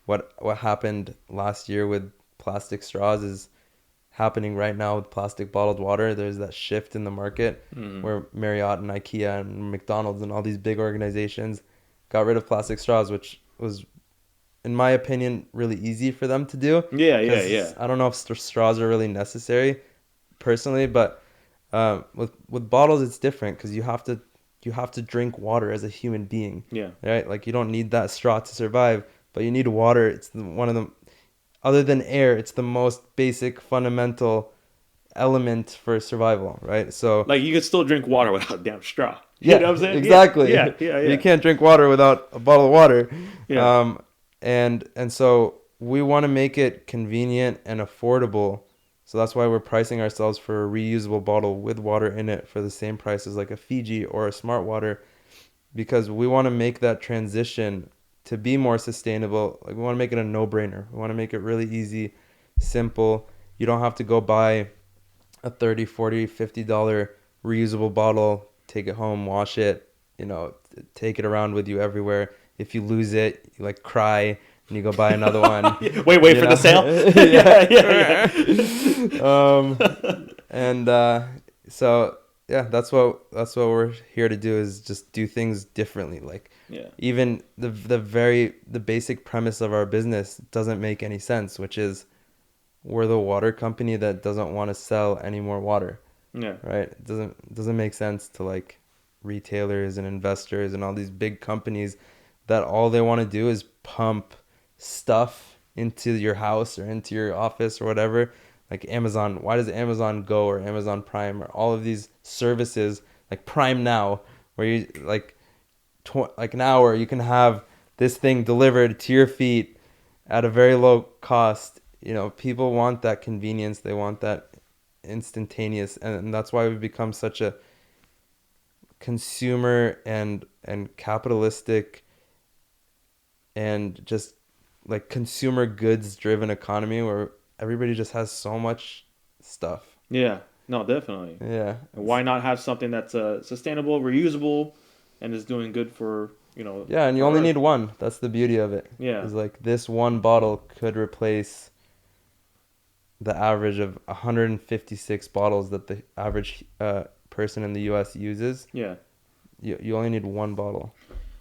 what happened last year with plastic straws is happening right now with plastic bottled water. There's that shift in the market where Marriott and IKEA and McDonald's and all these big organizations got rid of plastic straws, which was, in my opinion, really easy for them to do. Yeah. I don't know if straws are really necessary personally, but with bottles it's different because you have to drink water as a human being. Yeah. Right? Like, you don't need that straw to survive, but you need water. It's one of the, other than air, it's the most basic fundamental element for survival, right? So, like, you could still drink water without a damn straw. You know what I'm saying? Exactly. Yeah. You can't drink water without a bottle of water. Yeah. And so we want to make it convenient and affordable. So that's why we're pricing ourselves for a reusable bottle with water in it for the same price as like a Fiji or a Smart Water, because we want to make that transition to be more sustainable. Like we want to make it a no-brainer. We want to make it really easy, simple. You don't have to go buy a 30, 40, $50 reusable bottle, take it home, wash it, take it around with you everywhere. If you lose it, you like cry and you go buy another one. Wait for the sale. So yeah, that's what we're here to do, is just do things differently. Like even the basic premise of our business doesn't make any sense, which is we're the water company that doesn't want to sell any more water. Yeah. Right? It doesn't make sense to like retailers and investors and all these big companies that all they want to do is pump stuff into your house or into your office or whatever. Like Amazon, why does Amazon Go or Amazon Prime or all of these services like Prime Now, where you like an hour you can have this thing delivered to your feet at a very low cost. People want that convenience. They want that instantaneous, and that's why we've become such a consumer and capitalistic and just like consumer goods driven economy where everybody just has so much stuff. Yeah, no, definitely. Yeah. And why not have something that's sustainable, reusable, and is doing good for, Yeah, and you only need one. That's the beauty of it. Yeah. Is like this one bottle could replace the average of 156 bottles that the average person in the U.S. uses. Yeah. You only need one bottle.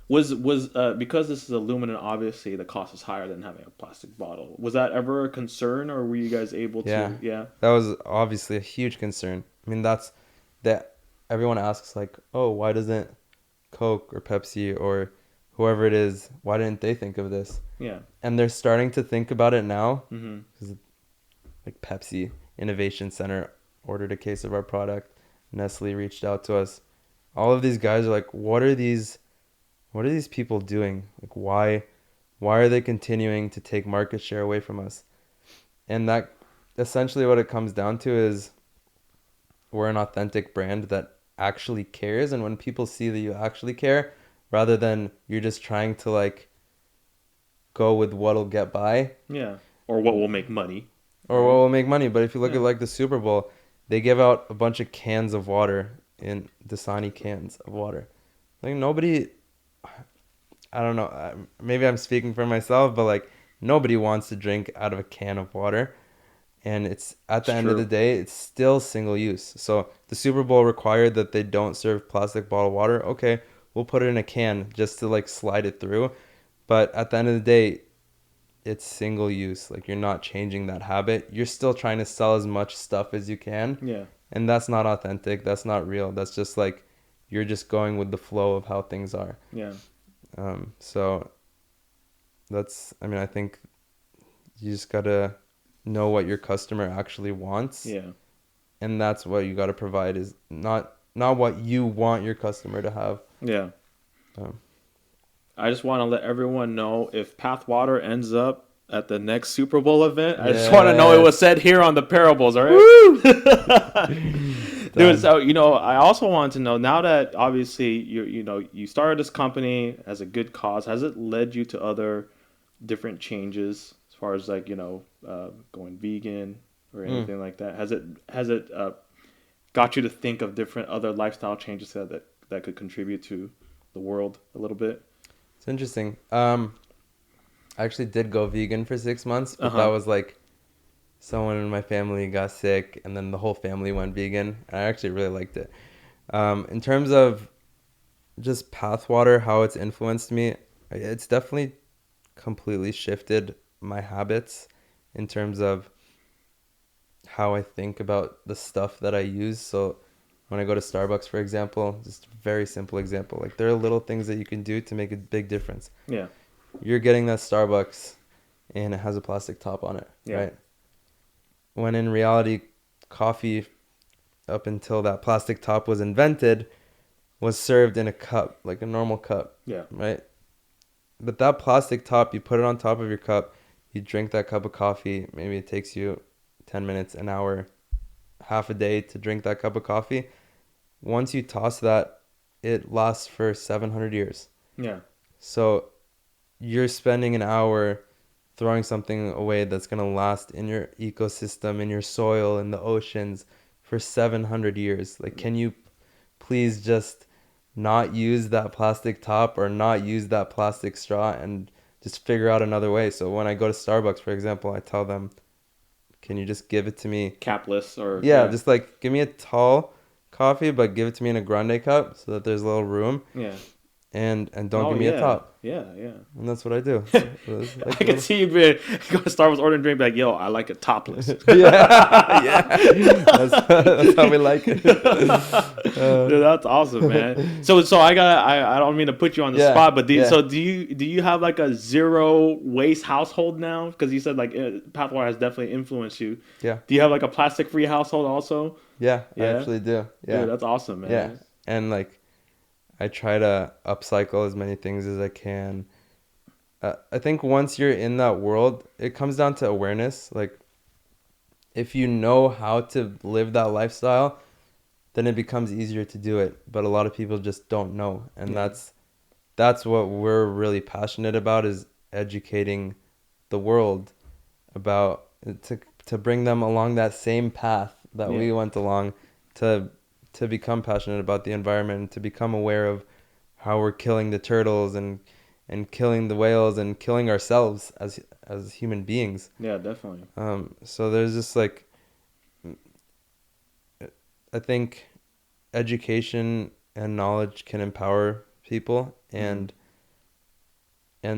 Was because this is aluminum, obviously the cost is higher than having a plastic bottle. Was that ever a concern, or were you guys able to? Yeah. That was obviously a huge concern. I mean, that everyone asks like, oh, why doesn't Coke or Pepsi or whoever it is, why didn't they think of this? Yeah. And they're starting to think about it now. Mm-hmm. 'Cause, like Pepsi Innovation Center ordered a case of our product. Nestle reached out to us. All of these guys are like, what are these people doing? Like, why are they continuing to take market share away from us? And that essentially what it comes down to is we're an authentic brand that actually cares. And when people see that you actually care, rather than you're just trying to like go with what'll get by. Yeah. Or what will make money. Or what will make money. But if you look at like the Super Bowl, they give out a bunch of cans of water in Dasani cans of water. Like nobody, I don't know, maybe I'm speaking for myself, but like nobody wants to drink out of a can of water. And it's at the end of the day, it's still single use. So the Super Bowl required that they don't serve plastic bottled water. Okay, we'll put it in a can just to like slide it through. But at the end of the day, it's single use. Like you're not changing that habit. You're still trying to sell as much stuff as you can. Yeah. And that's not authentic. That's not real. That's just like you're just going with the flow of how things are. Yeah. So that's, I mean, I think you just gotta know what your customer actually wants. Yeah. And that's what you gotta provide, is not what you want your customer to have. Yeah. I just want to let everyone know if PathWater ends up at the next Super Bowl event. I just want to know it was said here on the Parables, all right? Dude, so, I also wanted to know, now that obviously you started this company as a good cause, has it led you to other different changes as far as like, going vegan or anything like that? Has it got you to think of different other lifestyle changes that could contribute to the world a little bit? It's interesting. I actually did go vegan for 6 months, but that was like someone in my family got sick, and then the whole family went vegan. And I actually really liked it. In terms of just PathWater, how it's influenced me, it's definitely completely shifted my habits in terms of how I think about the stuff that I use. So when I go to Starbucks, for example, just a very simple example, like there are little things that you can do to make a big difference. Yeah. You're getting that Starbucks and it has a plastic top on it, right? When in reality, coffee, up until that plastic top was invented, was served in a cup, like a normal cup, Yeah. right? But that plastic top, you put it on top of your cup, you drink that cup of coffee. Maybe it takes you 10 minutes, an hour, half a day to drink that cup of coffee. Once you toss that, it lasts for 700 years. Yeah. So you're spending an hour throwing something away that's going to last in your ecosystem, in your soil, in the oceans for 700 years. Like, can you please just not use that plastic top or not use that plastic straw and just figure out another way? So when I go to Starbucks, for example, I tell them, can you just give it to me? Capless or Yeah, just like give me a tall coffee, but give it to me in a grande cup so that there's a little room. Yeah. And don't Oh give me a yeah. top. Yeah. Yeah. And that's what I do. It's I like a can little... see you being go to Starbucks ordering a drink, be like, yo, I like it topless. Yeah, yeah. That's how we like it. Dude, that's awesome, man. So I don't mean to put you on the Yeah, spot, but yeah. do you have like a zero waste household now? Because you said like PathWater has definitely influenced you. Yeah. Do you have like a plastic free household also? Yeah, I Yeah. actually do. Yeah. Dude, that's awesome, man. Yeah. And like I try to upcycle as many things as I can. I think once you're in that world, it comes down to awareness. Like if you know how to live that lifestyle, then it becomes easier to do it. But a lot of people just don't know. And Yeah. that's what we're really passionate about, is educating the world about to bring them along that same path that Yeah. we went along, to become passionate about the environment, to become aware of how we're killing the turtles and killing the whales and killing ourselves as human beings. Yeah, definitely. So there's just like, I think education and knowledge can empower people, and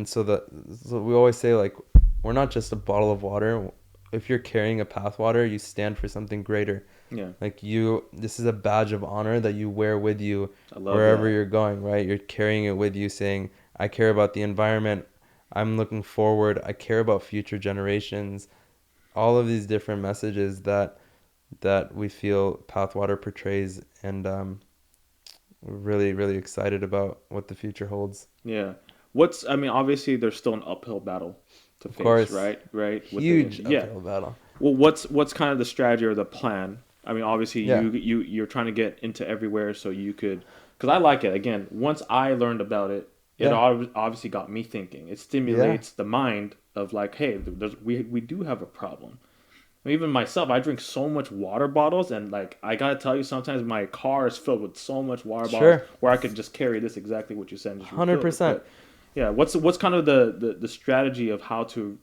so we always say, like, we're not just a bottle of water. If you're carrying a PathWater, you stand for something greater. Yeah. Like this is a badge of honor that you wear with you I love wherever that. you're going, right? You're carrying it with you, saying, I care about the environment. I'm looking forward. I care about future generations. All of these different messages that we feel PathWater portrays, and we're really, really excited about what the future holds. Yeah. I mean, obviously there's still an uphill battle to Of face, course, right? Right? huge Yeah. uphill battle. Well, what's kind of the strategy or the plan? I mean, obviously Yeah. you're trying to get into everywhere so you could, because I like it. Again, once I learned about it, it Yeah. obviously got me thinking. It Yeah. stimulates the mind of like, hey, we do have a problem. Even myself, I drink so much water bottles, and like I gotta tell you, sometimes my car is filled with so much water bottles Sure. where I could just carry this exactly what you said and just refill it. 100%. But yeah, what's kind of the strategy of how to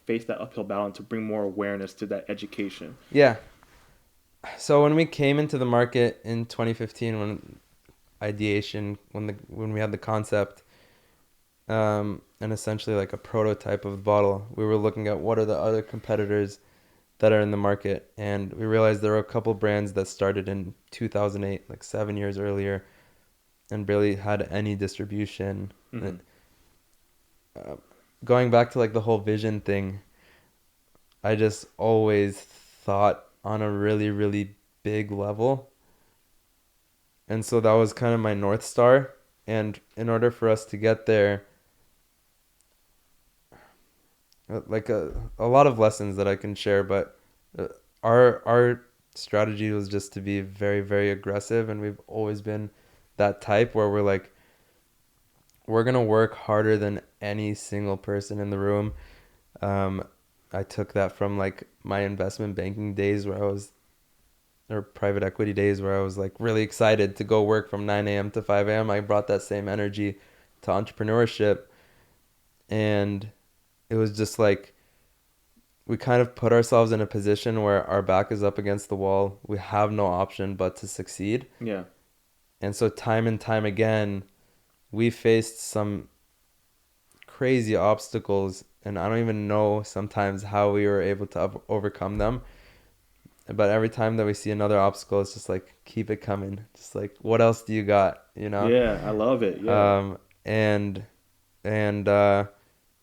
face that uphill battle and to bring more awareness to that education? Yeah. So when we came into the market in 2015, when we had the concept, and essentially like a prototype of the bottle, we were looking at what are the other competitors that are in the market, and we realized there were a couple brands that started in 2008, like 7 years earlier, and barely had any distribution. Mm-hmm. Going back to like the whole vision thing, I just always thought on a really, really big level. And so that was kind of my North Star. And in order for us to get there, like a lot of lessons that I can share, but our strategy was just to be very, very aggressive. And we've always been that type where we're like, we're going to work harder than any single person in the room. I took that from like my investment banking days or private equity days where I was like really excited to go work from 9 a.m. to 5 a.m. I brought that same energy to entrepreneurship. And it was just like, we kind of put ourselves in a position where our back is up against the wall. We have no option but to succeed. Yeah. And so time and time again, we faced some crazy obstacles, and I don't even know sometimes how we were able to overcome them. But every time that we see another obstacle, it's just like, keep it coming. Just like, what else do you got? You know? Yeah, I love it. Yeah. And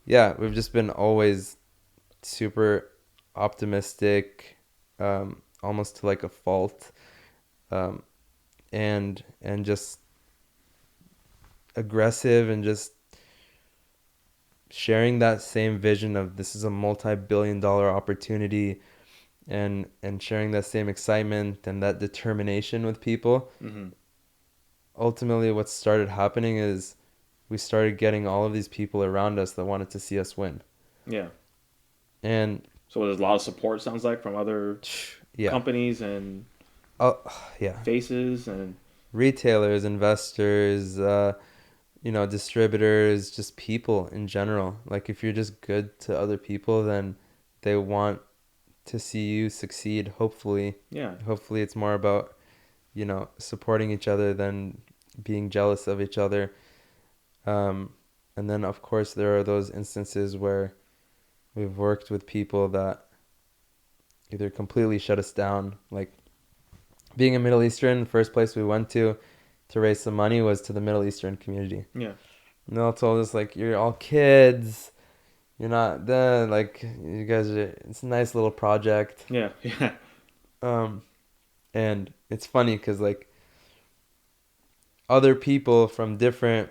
yeah, we've just been always super optimistic, almost to like a fault, and just aggressive and just sharing that same vision of this is a multi-billion-dollar opportunity, and sharing that same excitement and that determination with people. Mm-hmm. Ultimately, what started happening is we started getting all of these people around us that wanted to see us win. Yeah. And So there's a lot of support, sounds like, from other yeah, companies and oh yeah, faces and retailers, investors, distributors, just people in general. Like if you're just good to other people, then they want to see you succeed. Hopefully, yeah. hopefully it's more about, supporting each other than being jealous of each other. And then of course there are those instances where we've worked with people that either completely shut us down. Like being a Middle Eastern, the first place we went to raise some money was to the Middle Eastern community. Yeah. And they all told us like, you're all kids. You're not the like you guys are. It's a nice little project. Yeah. Yeah. And it's funny because like other people from different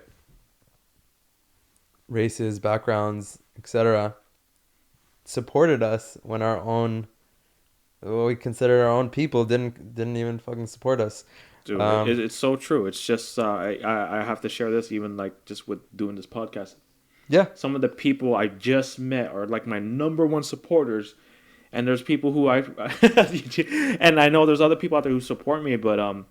races, backgrounds, etc., supported us when our own, what we considered our own people, didn't even fucking support us. Dude, it's so true. It's just I have to share this even like just with doing this podcast. Yeah, Some of the people I just met are like my number one supporters, and there's people who I and I know there's other people out there who support me, but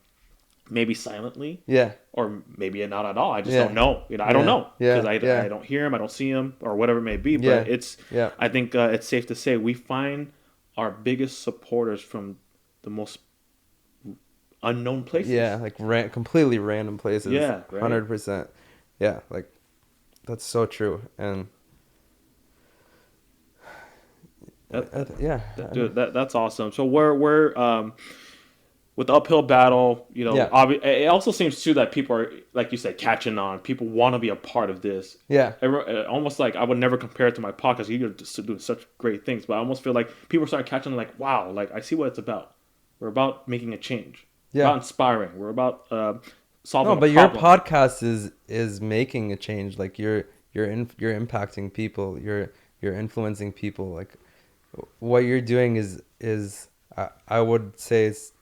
maybe silently yeah, or maybe not at all. I just don't yeah, know. You know, I don't yeah, know because yeah, I yeah, don't hear them, I don't see them, or whatever it may be. yeah, But it's yeah, I think it's safe to say we find our biggest supporters from the most unknown yeah. places. Like completely random places. Yeah, right. 100%. Yeah, like that's so true. And That, yeah, dude, that's awesome. So we're with the uphill battle, yeah, it also seems too that people are, like you said, catching on. People want to be a part of this. yeah, Almost like I would never compare it to my podcast. You're just doing such great things, but I almost feel like people are starting catching on. Like, wow, like I see what it's about. We're about making a change. We're yeah. about inspiring. We're about No, solving a but your problem. podcast is making a change. Like you're impacting people. You're influencing people. Like what you're doing is I would say it's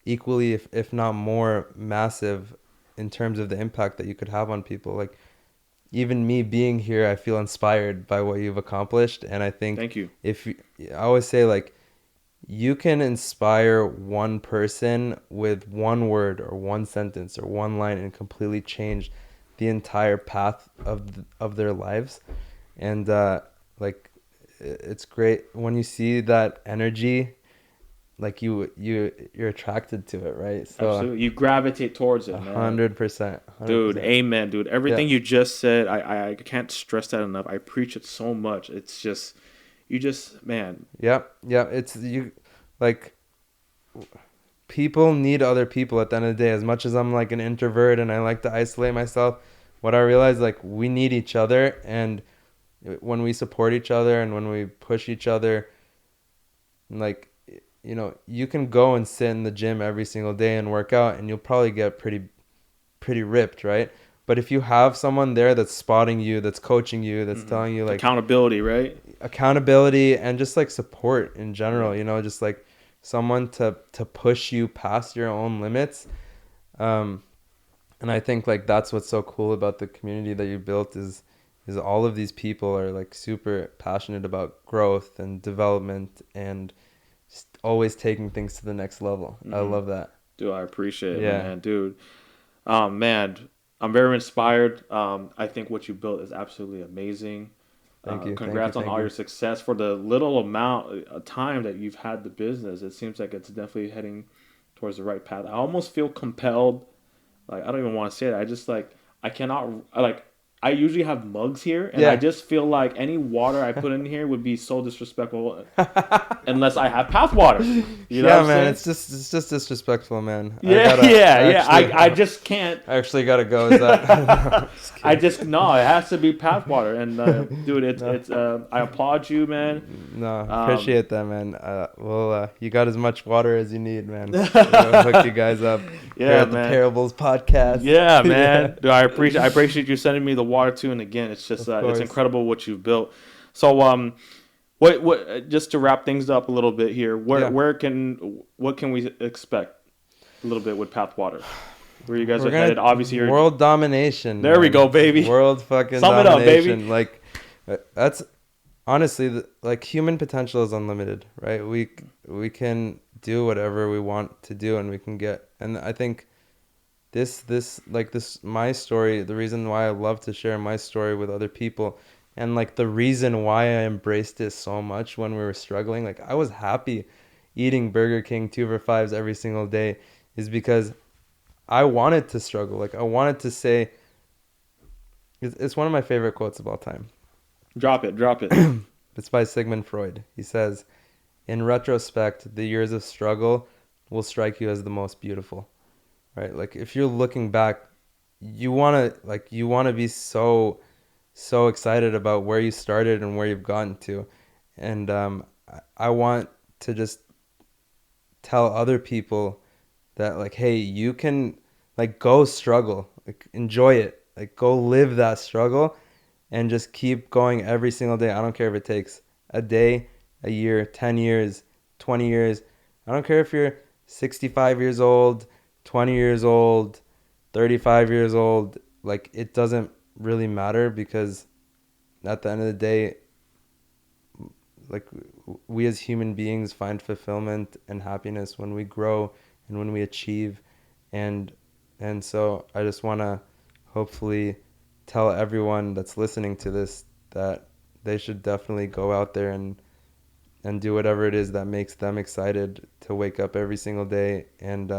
equally, if not more, massive in terms of the impact that you could have on people. Like even me being here, I feel inspired by what you've accomplished, and I think Thank you. if you, I always say like you can inspire one person with one word or one sentence or one line and completely change the entire path of their lives. And like it's great when you see that energy, like you're attracted to it, right? So Absolutely, you gravitate towards it, man. 100%, Dude, 100%. amen, dude. Yeah, Everything you just said, I can't stress that enough. I preach it so much. It's just, you just, man. yeah, yeah. It's you, like people need other people at the end of the day. As much as I'm like an introvert and I like to isolate myself, what I realize, like we need each other, and when we support each other and when we push each other, like you can go and sit in the gym every single day and work out and you'll probably get pretty ripped, right? But if you have someone there that's spotting you, that's coaching you, that's Hmm. telling you like Accountability, right? accountability and just like support in general, Yeah. just like someone to push you past your own limits. um and I think like that's what's so cool about the community that you built is all of these people are like super passionate about growth and development and just always taking things to the next level. I Hmm. love that. Dude, I appreciate it, Yeah. man. Dude, man, I'm very inspired. I think what you built is absolutely amazing. Thank you. Thank you. Congrats on Thank all you. your success for the little amount of time that you've had the business. It seems like it's definitely heading towards the right path. I almost feel compelled. Like I don't even want to say that. I just like I cannot. I like I usually have mugs here, and I just feel like any water I put in here would be so disrespectful unless I have PathWater. You know what I'm man, saying? it's just disrespectful, man. I just can't. I actually gotta go. Is that? No, it has to be PathWater, and dude, it's I applaud you, man. No, appreciate that, man. Well, you got as much water as you need, man. We'll hook you guys up. Here at the Parables podcast. Yeah, man. Dude, I appreciate you sending me the water too. And again, it's just it's incredible what you've built. So what just to wrap things up a little bit here, what can we expect a little bit with PathWater? Where you guys are headed? Obviously, you're world domination. There we go, baby. World fucking Sum domination. It up, baby. Like that's honestly like human potential is unlimited, right? We can do whatever we want to do, and we can get. And I think this my story, the reason why I love to share my story with other people, and like the reason why I embraced it so much when we were struggling, like I was happy eating Burger King 2 for $5s every single day, is because I wanted to struggle. Like I wanted to say, it's one of my favorite quotes of all time. Drop it. It's by Sigmund Freud. He says, in retrospect, the years of struggle will strike you as the most beautiful. Right? Like if you're looking back, you want to be so excited about where you started and where you've gotten to. And I want to just tell other people that like, hey, you can like go struggle, like enjoy it, like go live that struggle and just keep going every single day. I don't care if it takes a day, a year, 10 years, 20 years. I don't care if you're 65 years old, 20 years old, 35 years old. Like it doesn't really matter, because at the end of the day, like we as human beings find fulfillment and happiness when we grow and when we achieve. And so I just want to hopefully tell everyone that's listening to this that they should definitely go out there and do whatever it is that makes them excited to wake up every single day. And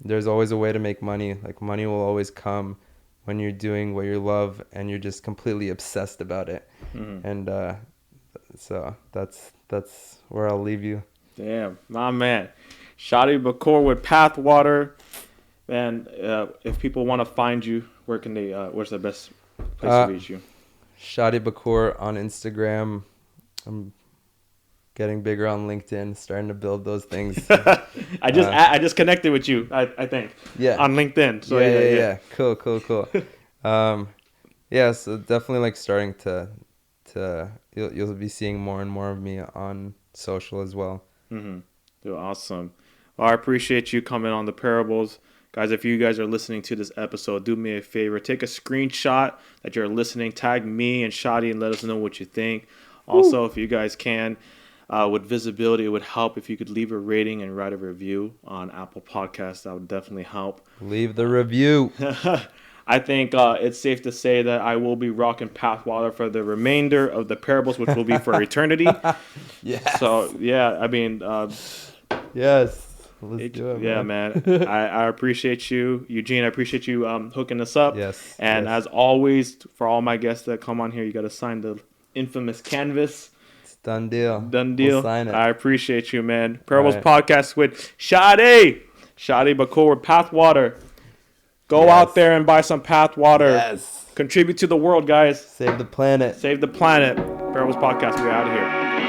there's always a way to make money. Like money will always come when you're doing what you love and you're just completely obsessed about it. Mm-hmm. And so that's where I'll leave you. Damn, my man. Shadi Bakour with PathWater. And if people want to find you, where can they? Where's the best place to reach you? Shadi Bakour on Instagram. I'm getting bigger on LinkedIn, starting to build those things. I just connected with you, I think. Yeah. On LinkedIn. So yeah. Cool. So definitely like starting to you'll be seeing more and more of me on social as well. Mm-hmm. Dude, awesome. Well, I appreciate you coming on the Parables. Guys, if you guys are listening to this episode, do me a favor. Take a screenshot that you're listening. Tag me and Shadi and let us know what you think. Also, if you guys can, with visibility, it would help if you could leave a rating and write a review on Apple Podcasts. That would definitely help. Leave the review. I think it's safe to say that I will be rocking PathWater for the remainder of the Parables, which will be for eternity. Yes. So, yeah, I mean... yes. Let's do it, man. I appreciate you. Eugene, I appreciate you hooking us up. Yes. And as always, for all my guests that come on here, you got to sign the infamous canvas. It's done deal. We'll sign it. I appreciate you, man. Parables Podcast with Shadi Bakour with PathWater. Go out there and buy some PathWater. Yes. Contribute to the world, guys. Save the planet. Parables Podcast. We're out of here.